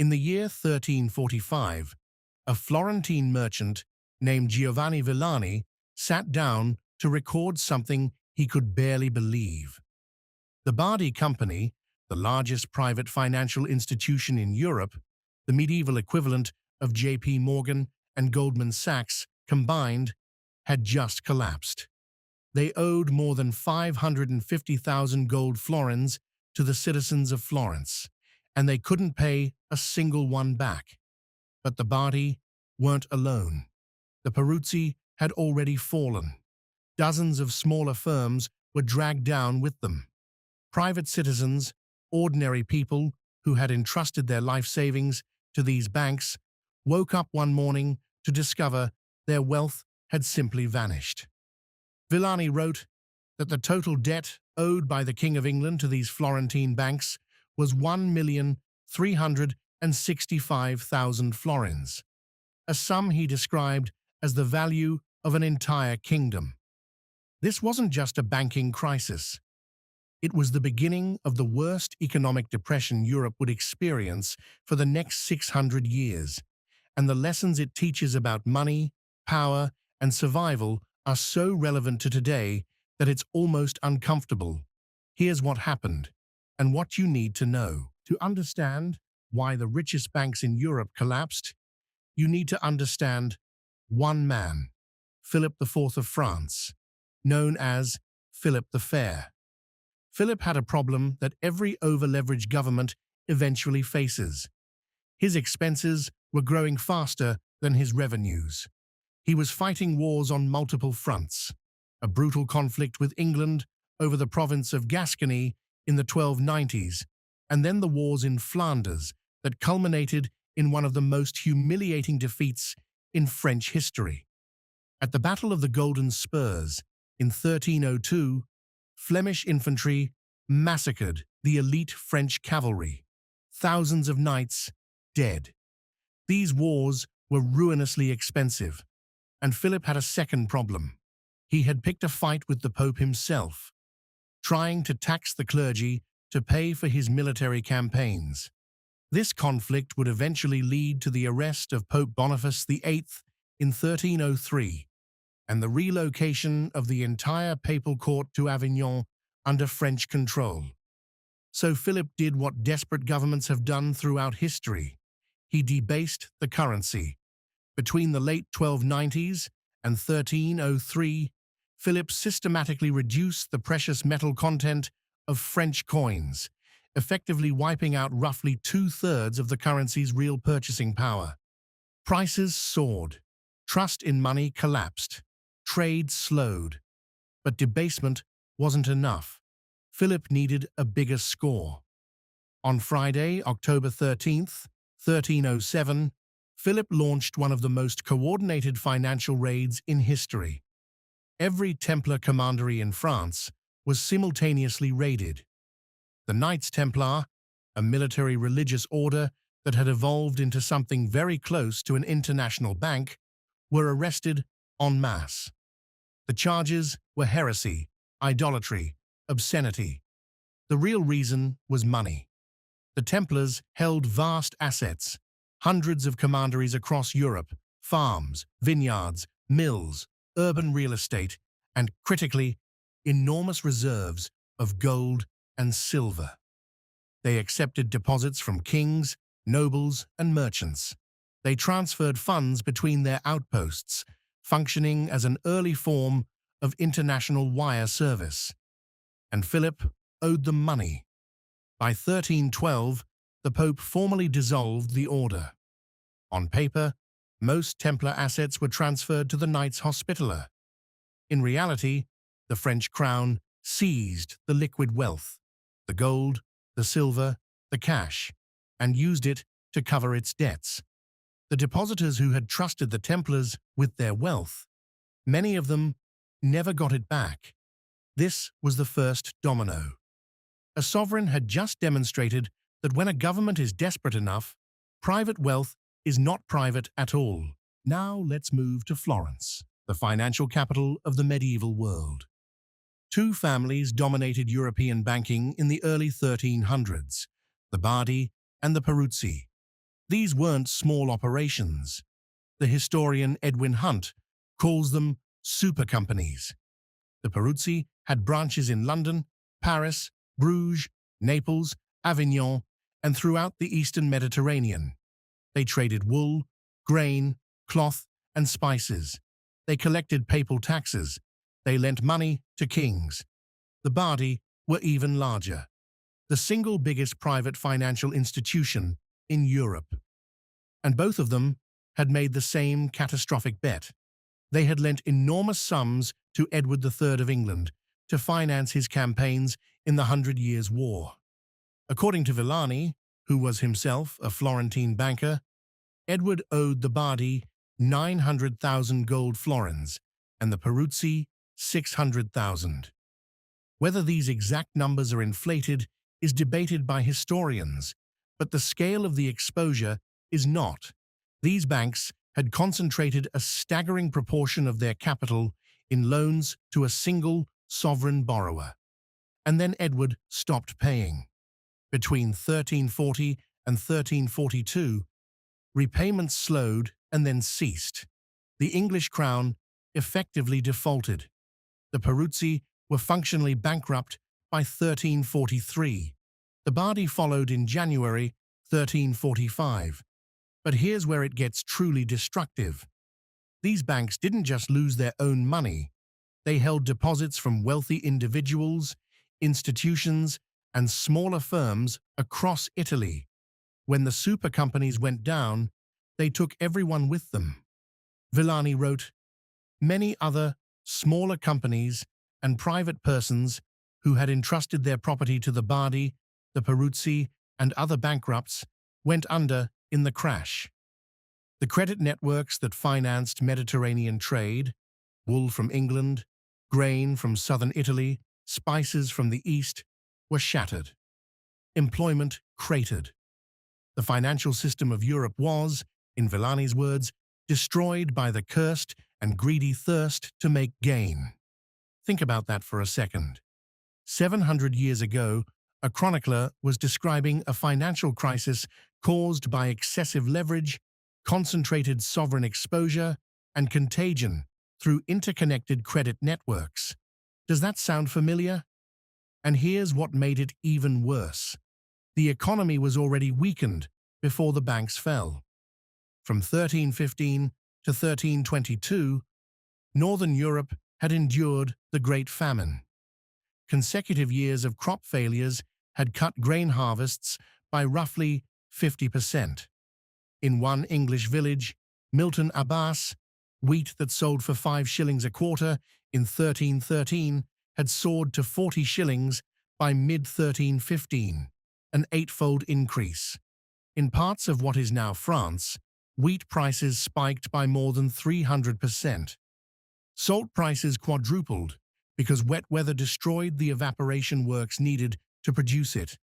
In the year 1345, a Florentine merchant named Giovanni Villani sat down to record something he could barely believe. The Bardi Company, the largest private financial institution in Europe, the medieval equivalent of J.P. Morgan and Goldman Sachs combined, had just collapsed. They owed more than 550,000 gold florins to the citizens of Florence, and they couldn't pay a single one back. But the Bardi weren't alone. The Peruzzi had already fallen. Dozens of smaller firms were dragged down with them. Private citizens, ordinary people who had entrusted their life savings to these banks, woke up one morning to discover their wealth had simply vanished. Villani wrote that the total debt owed by the King of England to these Florentine banks was 1,365,000 florins, a sum he described as the value of an entire kingdom. This wasn't just a banking crisis. It was the beginning of the worst economic depression Europe would experience for the next 600 years, and the lessons it teaches about money, power, and survival are so relevant to today that it's almost uncomfortable. Here's what happened, and what you need to know. To understand why the richest banks in Europe collapsed, you need to understand one man, Philip IV of France, known as Philip the Fair. Philip had a problem that every over-leveraged government eventually faces. His expenses were growing faster than his revenues. He was fighting wars on multiple fronts: a brutal conflict with England over the province of Gascony in the 1290s, and then the wars in Flanders that culminated in one of the most humiliating defeats in French history. At the Battle of the Golden Spurs in 1302, Flemish infantry massacred the elite French cavalry, thousands of knights dead. These wars were ruinously expensive, and Philip had a second problem. He had picked a fight with the Pope himself, trying to tax the clergy to pay for his military campaigns. This conflict would eventually lead to the arrest of Pope Boniface VIII in 1303, and the relocation of the entire papal court to Avignon under French control. So Philip did what desperate governments have done throughout history. He debased the currency. Between the late 1290s and 1303, Philip systematically reduced the precious metal content of French coins, effectively wiping out roughly 2/3 of the currency's real purchasing power. Prices soared. Trust in money collapsed. Trade slowed. But debasement wasn't enough. Philip needed a bigger score. On Friday, October 13th, 1307, Philip launched one of the most coordinated financial raids in history. Every Templar commandery in France was simultaneously raided. The Knights Templar, a military religious order that had evolved into something very close to an international bank, were arrested en masse. The charges were heresy, idolatry, obscenity. The real reason was money. The Templars held vast assets, hundreds of commanderies across Europe, farms, vineyards, mills, urban real estate, and, critically, enormous reserves of gold and silver. They accepted deposits from kings, nobles, and merchants. They transferred funds between their outposts, functioning as an early form of international wire service. And Philip owed them money. By 1312, the Pope formally dissolved the order. On paper, most Templar assets were transferred to the Knights Hospitaller. In reality, the French crown seized the liquid wealth, the gold, the silver, the cash, and used it to cover its debts. The depositors who had trusted the Templars with their wealth, many of them never got it back. This was the first domino. A sovereign had just demonstrated that when a government is desperate enough, private wealth is not private at all. Now let's move to Florence, the financial capital of the medieval world. Two families dominated European banking in the early 1300s, the Bardi and the Peruzzi. these weren't small operations. The historian Edwin Hunt calls them super companies. The Peruzzi had branches in London, Paris, Bruges, Naples, Avignon, and throughout the eastern Mediterranean. They traded wool, grain, cloth, and spices. They collected papal taxes. They lent money to kings. The Bardi were even larger, the single biggest private financial institution in Europe. And both of them had made the same catastrophic bet. They had lent enormous sums to Edward III of England to finance his campaigns in the 100 Years' War. According to Villani, who was himself a Florentine banker, Edward owed the Bardi 900,000 gold florins and the Peruzzi 600,000. Whether these exact numbers are inflated is debated by historians, but the scale of the exposure is not. These banks had concentrated a staggering proportion of their capital in loans to a single sovereign borrower. And then Edward stopped paying. Between 1340 and 1342, repayments slowed and then ceased. The English crown effectively defaulted. The Peruzzi were functionally bankrupt by 1343. The Bardi followed in January 1345. But here's where it gets truly destructive. These banks didn't just lose their own money. They held deposits from wealthy individuals, institutions, and smaller firms across Italy. When the super companies went down, they took everyone with them. Villani wrote, "Many other, smaller companies and private persons who had entrusted their property to the Bardi, the Peruzzi, and other bankrupts went under in the crash. The credit networks that financed Mediterranean trade, wool from England, grain from southern Italy, spices from the east, were shattered. Employment cratered. The financial system of Europe was, in Villani's words, destroyed by the cursed and greedy thirst to make gain." Think about that for a second. 700 years ago, a chronicler was describing a financial crisis caused by excessive leverage, concentrated sovereign exposure, and contagion through interconnected credit networks. Does that sound familiar? And here's what made it even worse. The economy was already weakened before the banks fell. From 1315 to 1322, Northern Europe had endured the Great Famine. Consecutive years of crop failures had cut grain harvests by roughly 50%. In one English village, Milton Abbas, wheat that sold for 5 shillings a quarter in 1313 had soared to 40 shillings by mid-1315, an 8-fold increase. In parts of what is now France, wheat prices spiked by more than 300%. Salt prices quadrupled because wet weather destroyed the evaporation works needed to produce it.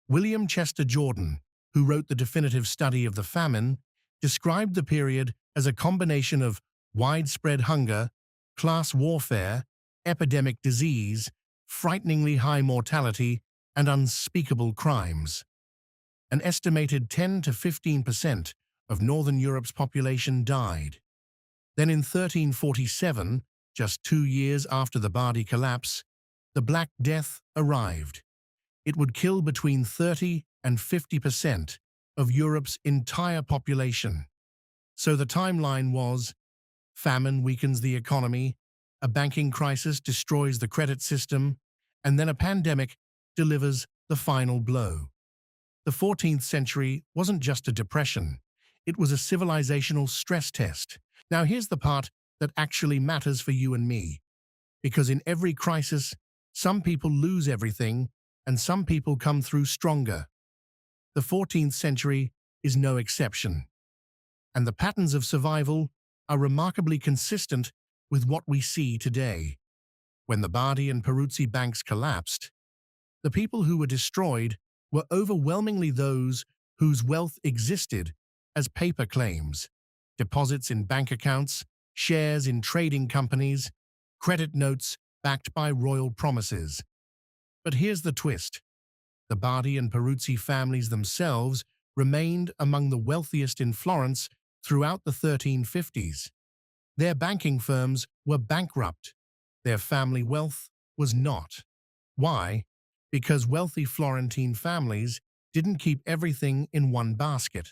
William Chester Jordan, who wrote the definitive study of the famine, described the period as a combination of widespread hunger, class warfare, epidemic disease, frighteningly high mortality, and unspeakable crimes. An estimated 10 to 15% of Northern Europe's population died. Then in 1347, just 2 years after the Bardi collapse, the Black Death arrived. It would kill between 30 and 50% of Europe's entire population. So the timeline was: famine weakens the economy, a banking crisis destroys the credit system, and then a pandemic delivers the final blow. The 14th century wasn't just a depression, it was a civilizational stress test. Now here's the part that actually matters for you and me. Because in every crisis, some people lose everything, and some people come through stronger. The 14th century is no exception. And the patterns of survival are remarkably consistent with what we see today. When the Bardi and Peruzzi banks collapsed, the people who were destroyed were overwhelmingly those whose wealth existed as paper claims, deposits in bank accounts, shares in trading companies, credit notes backed by royal promises. But here's the twist. The Bardi and Peruzzi families themselves remained among the wealthiest in Florence throughout the 1350s. Their banking firms were bankrupt. Their family wealth was not. Why? Because wealthy Florentine families didn't keep everything in one basket.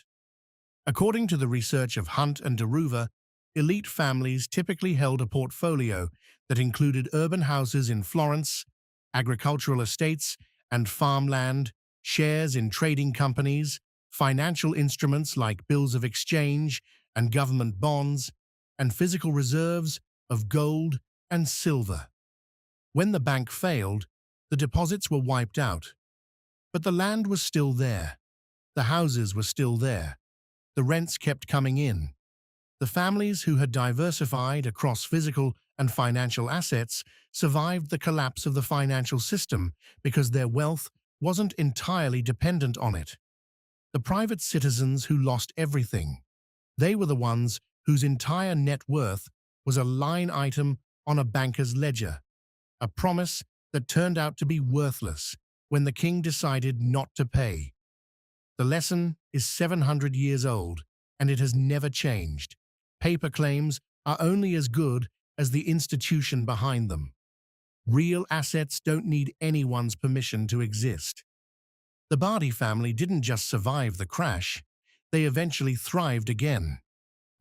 According to the research of Hunt and Deruva, elite families typically held a portfolio that included urban houses in Florence, agricultural estates and farmland, shares in trading companies, financial instruments like bills of exchange and government bonds, and physical reserves of gold and silver. When the bank failed, the deposits were wiped out. But the land was still there. The houses were still there. The rents kept coming in. The families who had diversified across physical and financial assets survived the collapse of the financial system because their wealth wasn't entirely dependent on it. The private citizens who lost everything, they were the ones whose entire net worth was a line item on a banker's ledger, a promise that turned out to be worthless when the king decided not to pay. The lesson is 700 years old, and it has never changed. Paper claims are only as good as the institution behind them. Real assets don't need anyone's permission to exist. The Bardi family didn't just survive the crash, they eventually thrived again.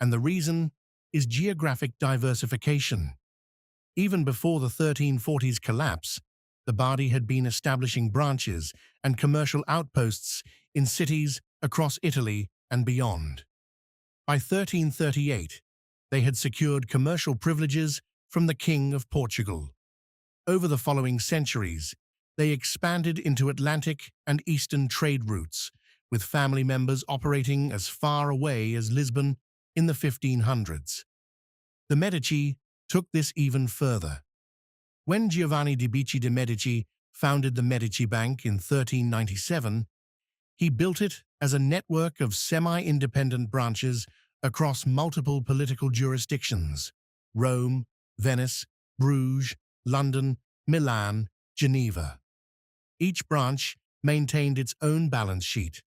And the reason is geographic diversification. Even before the 1340s collapse, the Bardi had been establishing branches and commercial outposts in cities across Italy and beyond. By 1338, they had secured commercial privileges from the King of Portugal. Over the following centuries, they expanded into Atlantic and Eastern trade routes, with family members operating as far away as Lisbon in the 1500s. The Medici took this even further. When Giovanni di Bici de' Medici founded the Medici Bank in 1397, he built it as a network of semi-independent branches across multiple political jurisdictions: Rome, Venice, Bruges, London, Milan, Geneva. Each branch maintained its own balance sheet.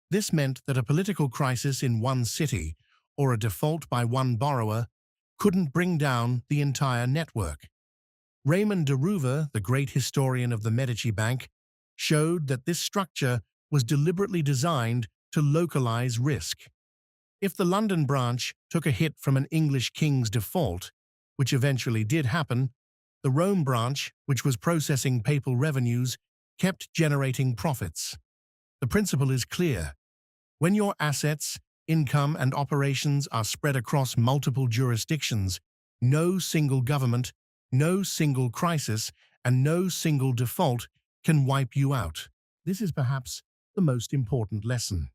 This meant that a political crisis in one city or a default by one borrower couldn't bring down the entire network. Raymond Deruva, the great historian of the Medici Bank, showed that this structure was deliberately designed to localize risk. If the London branch took a hit from an English king's default, which eventually did happen, the Rome branch, which was processing papal revenues, kept generating profits. The principle is clear. When your assets, income, and operations are spread across multiple jurisdictions, no single government, no single crisis, and no single default can wipe you out. This is perhaps the most important lesson.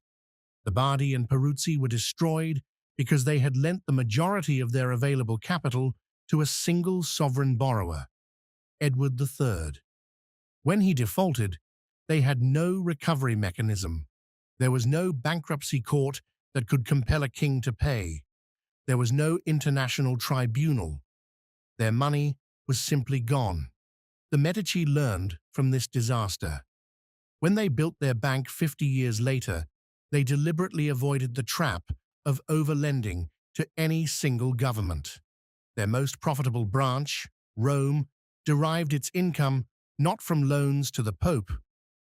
The Bardi and Peruzzi were destroyed because they had lent the majority of their available capital to a single sovereign borrower, Edward III. When he defaulted, they had no recovery mechanism. There was no bankruptcy court that could compel a king to pay. There was no international tribunal. Their money was simply gone. The Medici learned from this disaster. When they built their bank 50 years later, they deliberately avoided the trap of overlending to any single government. Their most profitable branch, Rome, derived its income not from loans to the Pope,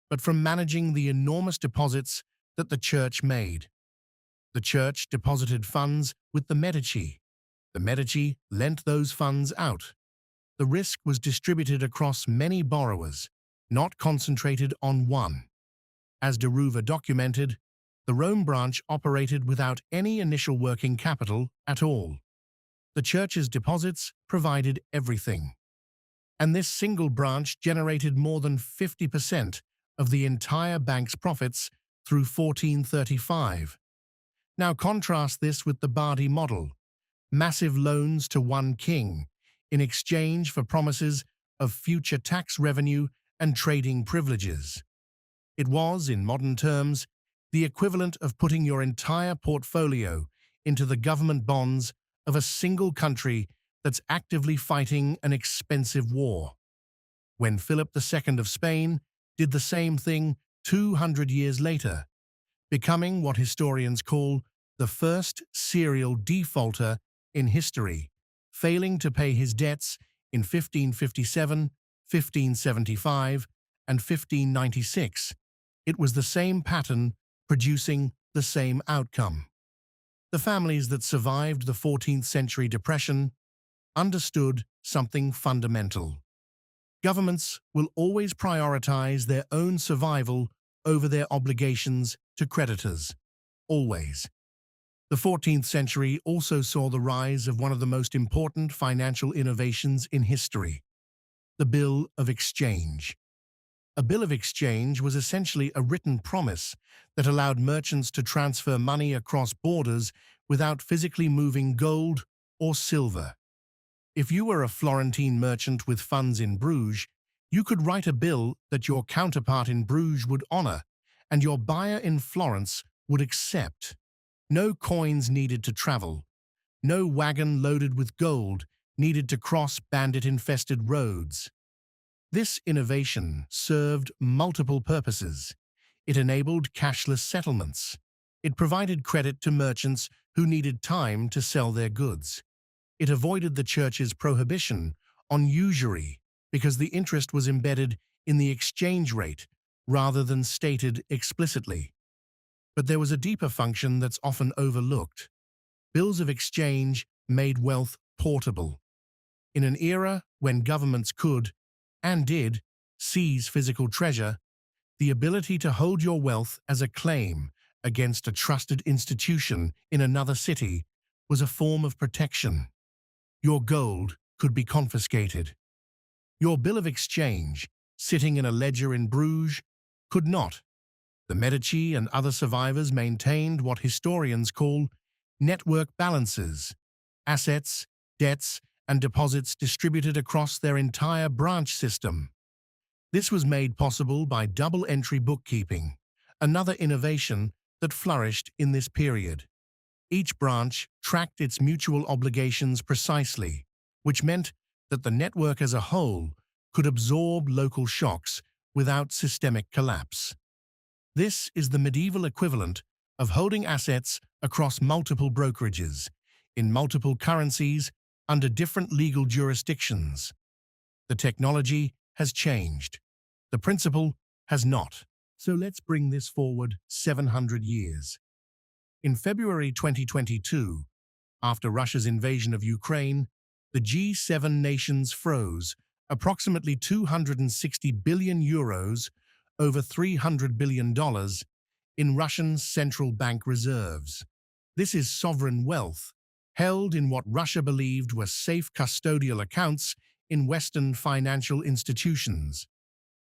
but from managing the enormous deposits that the Church made. The Church deposited funds with the Medici. The Medici lent those funds out. The risk was distributed across many borrowers, not concentrated on one. As Deruva documented, the Rome branch operated without any initial working capital at all. The Church's deposits provided everything. And this single branch generated more than 50% of the entire bank's profits through 1435. Now contrast this with the Bardi model: massive loans to one king in exchange for promises of future tax revenue and trading privileges. It was, in modern terms, the equivalent of putting your entire portfolio into the government bonds of a single country that's actively fighting an expensive war. When Philip II of Spain did the same thing 200 years later, becoming what historians call the first serial defaulter in history, failing to pay his debts in 1557, 1575, and 1596. It was the same pattern producing the same outcome. The families that survived the 14th century depression understood something fundamental. Governments will always prioritize their own survival over their obligations to creditors. Always. The 14th century also saw the rise of one of the most important financial innovations in history, the Bill of Exchange. A bill of exchange was essentially a written promise that allowed merchants to transfer money across borders without physically moving gold or silver. If you were a Florentine merchant with funds in Bruges, you could write a bill that your counterpart in Bruges would honor and your buyer in Florence would accept. No coins needed to travel. No wagon loaded with gold needed to cross bandit-infested roads. This innovation served multiple purposes. It enabled cashless settlements. It provided credit to merchants who needed time to sell their goods. It avoided the church's prohibition on usury because the interest was embedded in the exchange rate rather than stated explicitly. But there was a deeper function that's often overlooked. Bills of exchange made wealth portable. In an era when governments could, and did, seize physical treasure, the ability to hold your wealth as a claim against a trusted institution in another city was a form of protection. Your gold could be confiscated. Your bill of exchange, sitting in a ledger in Bruges, could not. The Medici and other survivors maintained what historians call network balances, assets, debts, and deposits distributed across their entire branch system. This was made possible by double-entry bookkeeping, another innovation that flourished in this period. Each branch tracked its mutual obligations precisely, which meant that the network as a whole could absorb local shocks without systemic collapse. This is the medieval equivalent of holding assets across multiple brokerages, in multiple currencies, under different legal jurisdictions. The technology has changed. The principle has not. So let's bring this forward 700 years. In February 2022, after Russia's invasion of Ukraine, the G7 nations froze approximately 260 billion euros, over $300 billion, in Russian central bank reserves. This is sovereign wealth, held in what Russia believed were safe custodial accounts in Western financial institutions.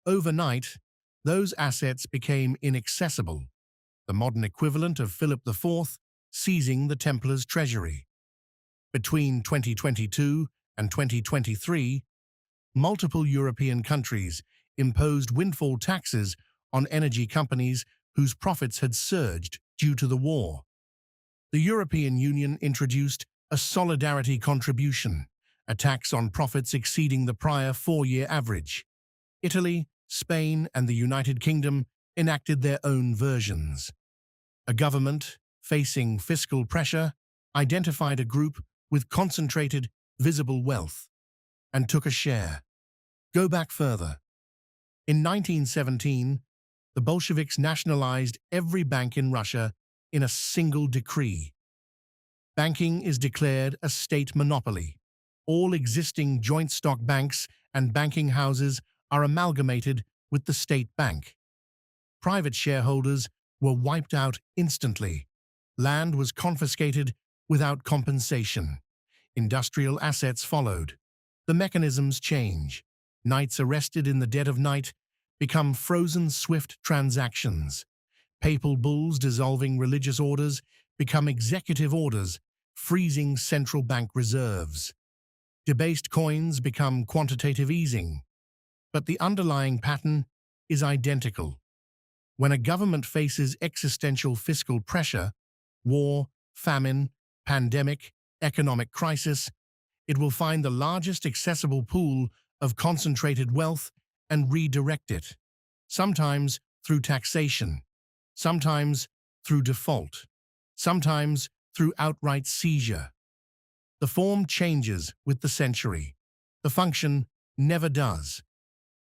Overnight, those assets became inaccessible, the modern equivalent of Philip IV seizing the Templars' treasury. Between 2022 and 2023, multiple European countries imposed windfall taxes on energy companies whose profits had surged due to the war. The European Union introduced a solidarity contribution, a tax on profits exceeding the prior four-year average. Italy, Spain, and the United Kingdom enacted their own versions. A government, facing fiscal pressure, identified a group with concentrated, visible wealth and took a share. Go back further. In 1917, the Bolsheviks nationalized every bank in Russia in a single decree. Banking is declared a state monopoly. All existing joint stock banks and banking houses are amalgamated with the state bank. Private shareholders were wiped out instantly. Land was confiscated without compensation. Industrial assets followed. The mechanisms change. Knights arrested in the dead of night become frozen SWIFT transactions. Papal bulls dissolving religious orders become executive orders, freezing central bank reserves. Debased coins become quantitative easing. But the underlying pattern is identical. When a government faces existential fiscal pressure, war, famine, pandemic, economic crisis, it will find the largest accessible pool of concentrated wealth and redirect it, sometimes through taxation, sometimes through default, sometimes through outright seizure. The form changes with the century. The function never does.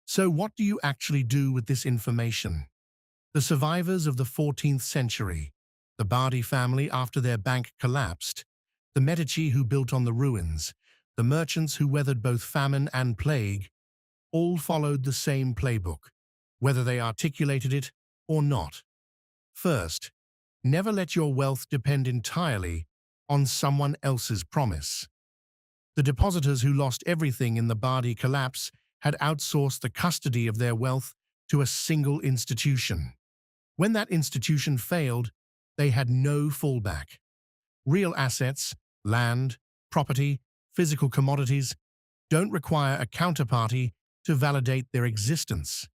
So what do you actually do with this information? The survivors of the 14th century, the Bardi family after their bank collapsed, the Medici who built on the ruins, the merchants who weathered both famine and plague, all followed the same playbook, whether they articulated it or not. First, never let your wealth depend entirely on someone else's promise. The depositors who lost everything in the Bardi collapse had outsourced the custody of their wealth to a single institution. When that institution failed, they had no fallback. Real assets, land, property, physical commodities, don't require a counterparty to validate their existence.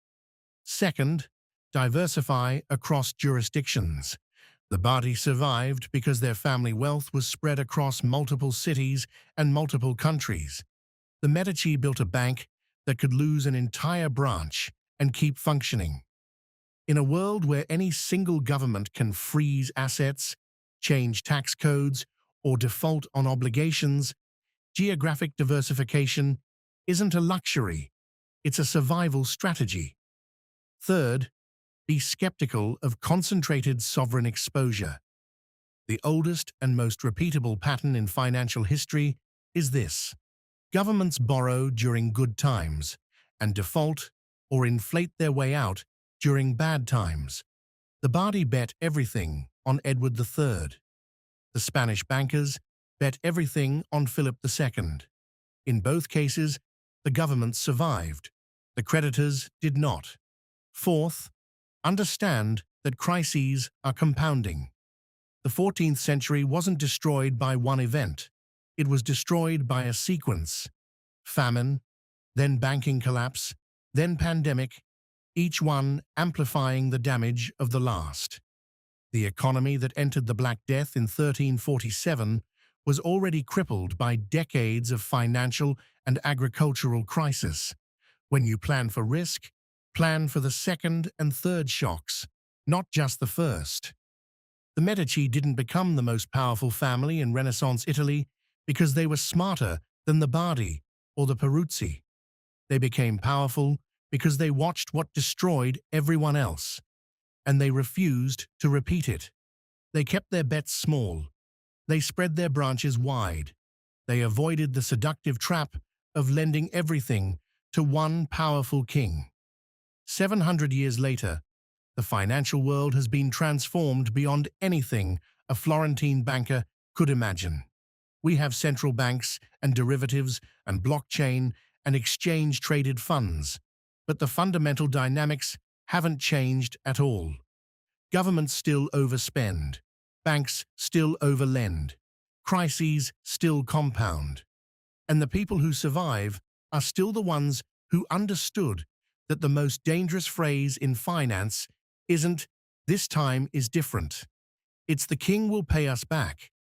Second, diversify across jurisdictions. The Bardi survived because their family wealth was spread across multiple cities and multiple countries. The Medici built a bank that could lose an entire branch and keep functioning. In a world where any single government can freeze assets, change tax codes, or default on obligations, geographic diversification isn't a luxury, it's a survival strategy. Third, be skeptical of concentrated sovereign exposure. The oldest and most repeatable pattern in financial history is this. Governments borrow during good times and default or inflate their way out during bad times. The Bardi bet everything on Edward III. The Spanish bankers bet everything on Philip II. In both cases, the governments survived. The creditors did not. Fourth, understand that crises are compounding. The 14th century wasn't destroyed by one event. It was destroyed by a sequence. Famine, then banking collapse, then pandemic, each one amplifying the damage of the last. The economy that entered the Black Death in 1347 was already crippled by decades of financial and agricultural crisis. When you plan for risk, plan for the second and third shocks, not just the first. The Medici didn't become the most powerful family in Renaissance Italy because they were smarter than the Bardi or the Peruzzi. They became powerful because they watched what destroyed everyone else, and they refused to repeat it. They kept their bets small. They spread their branches wide. They avoided the seductive trap of lending everything to one powerful king. 700 years later, the financial world has been transformed beyond anything a Florentine banker could imagine. We have central banks and derivatives and blockchain and exchange-traded funds, but the fundamental dynamics haven't changed at all. Governments still overspend. Banks still overlend. Crises still compound. And the people who survive are still the ones who understood that the most dangerous phrase in finance isn't "this time is different." It's "the king will pay us back."